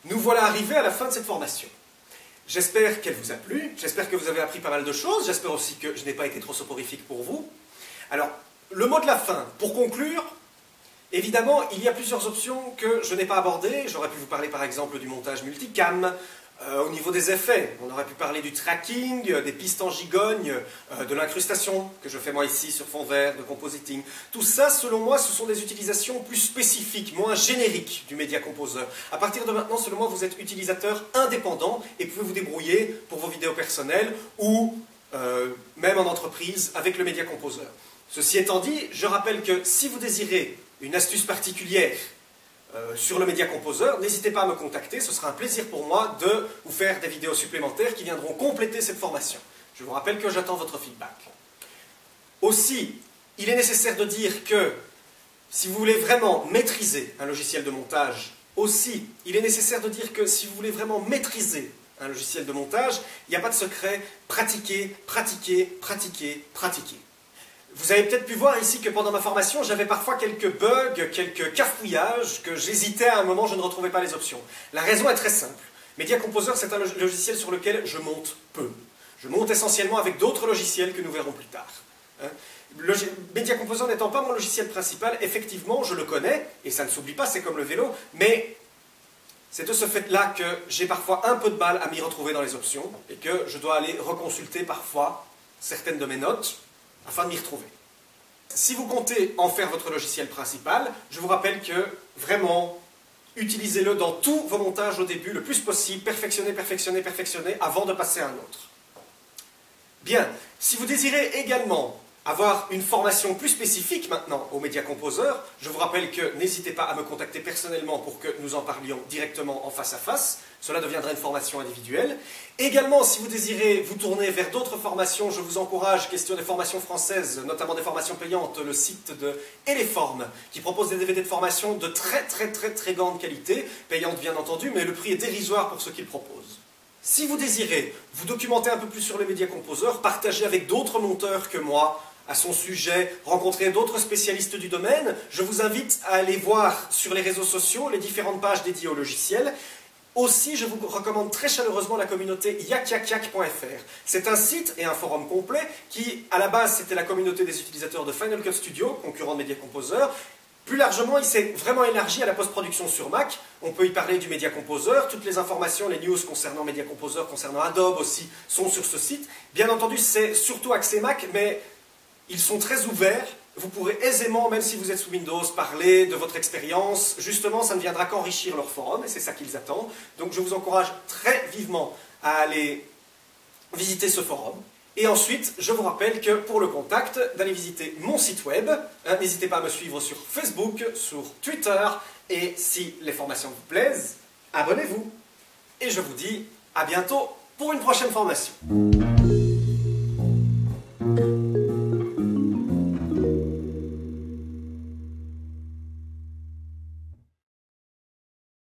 Nous voilà arrivés à la fin de cette formation. J'espère qu'elle vous a plu, j'espère que vous avez appris pas mal de choses, j'espère aussi que je n'ai pas été trop soporifique pour vous. Alors, le mot de la fin, pour conclure, évidemment, il y a plusieurs options que je n'ai pas abordées. J'aurais pu vous parler par exemple du montage multicam, au niveau des effets, on aurait pu parler du tracking, des pistes en gigogne, de l'incrustation, que je fais moi ici sur fond vert, de compositing. Tout ça, selon moi, ce sont des utilisations plus spécifiques, moins génériques du Media Composer. À partir de maintenant, selon moi, vous êtes utilisateur indépendant et pouvez vous débrouiller pour vos vidéos personnelles ou même en entreprise avec le Media Composer. Ceci étant dit, je rappelle que si vous désirez une astuce particulière sur le Media Composer, n'hésitez pas à me contacter, ce sera un plaisir pour moi de vous faire des vidéos supplémentaires qui viendront compléter cette formation. Je vous rappelle que j'attends votre feedback. Aussi, il est nécessaire de dire que si vous voulez vraiment maîtriser un logiciel de montage, il est nécessaire de dire que si vous voulez vraiment maîtriser un logiciel de montage, il n'y a pas de secret, pratiquez, pratiquez, pratiquez, pratiquez. Vous avez peut-être pu voir ici que pendant ma formation, j'avais parfois quelques bugs, quelques cafouillages, que j'hésitais à un moment, je ne retrouvais pas les options. La raison est très simple. Media Composer, c'est un logiciel sur lequel je monte peu. Je monte essentiellement avec d'autres logiciels que nous verrons plus tard. Le Media Composer n'étant pas mon logiciel principal, effectivement, je le connais, et ça ne s'oublie pas, c'est comme le vélo, mais c'est de ce fait-là que j'ai parfois un peu de mal à m'y retrouver dans les options, et que je dois aller reconsulter parfois certaines de mes notes, afin de m'y retrouver. Si vous comptez en faire votre logiciel principal, je vous rappelle que vraiment, utilisez-le dans tous vos montages au début, le plus possible, perfectionnez, perfectionnez, perfectionnez, avant de passer à un autre. Bien, si vous désirez également avoir une formation plus spécifique maintenant au Media Composer, je vous rappelle que n'hésitez pas à me contacter personnellement pour que nous en parlions directement en face à face. Cela deviendra une formation individuelle. Également, si vous désirez vous tourner vers d'autres formations, je vous encourage, question des formations françaises, notamment des formations payantes, le site de Eleform, qui propose des DVD de formation de très grande qualité, payantes bien entendu, mais le prix est dérisoire pour ce qu'il propose. Si vous désirez vous documenter un peu plus sur le Media Composer, partager avec d'autres monteurs que moi à son sujet, rencontrer d'autres spécialistes du domaine, je vous invite à aller voir sur les réseaux sociaux les différentes pages dédiées au logiciel. Aussi, je vous recommande très chaleureusement la communauté yakyak.fr. C'est un site et un forum complet qui, à la base, c'était la communauté des utilisateurs de Final Cut Studio, concurrent de Media Composer. Plus largement, il s'est vraiment élargi à la post-production sur Mac. On peut y parler du Media Composer. Toutes les informations, les news concernant Media Composer, concernant Adobe aussi, sont sur ce site. Bien entendu, c'est surtout axé Mac, mais ils sont très ouverts. Vous pourrez aisément, même si vous êtes sous Windows, parler de votre expérience. Justement, ça ne viendra qu'enrichir leur forum, et c'est ça qu'ils attendent. Donc je vous encourage très vivement à aller visiter ce forum. Et ensuite, je vous rappelle que pour le contact, d'aller visiter mon site web. N'hésitez pas à me suivre sur Facebook, sur Twitter, et si les formations vous plaisent, abonnez-vous. Et je vous dis à bientôt pour une prochaine formation.